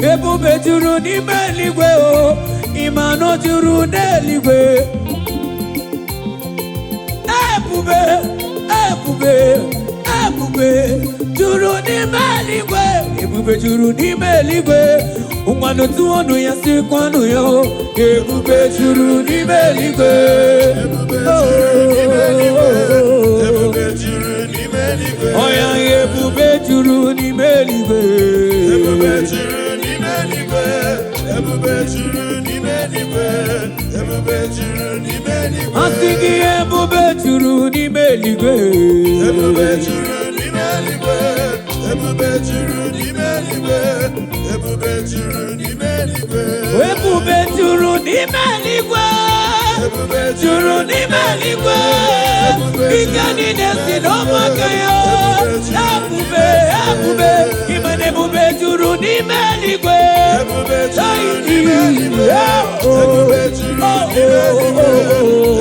ebube juru n'ime eluigwe o ịmanụ juru n'eluigwe ebube ebube ebube juru n'ime eluigwe ebube juru n'ime eluigwe ụmụanụ tụọ ọnụ ya sikwa ọnụ ya o ebube juru n'ime eluigwe ọya ebube juru n'ime eluigwe ebube juru n'ime eluigwe ebube juru n'ime eluigwe ebube juru n'ime eluigwe asị gị ebube juru n'ime eluigwe ebube juru n'ime eluigwe ebube juru n'ime eluigwe ebube juru n'ime eluigwe ebube juru n'ime eluigwe ebube juru n'ime eluigwe ike niile si n'ọgbakọ ya ebube ebube ịmana ebube juru n'ime eluigwe ebube juru n'ime eluigwe ebube juru n'ime eluigwe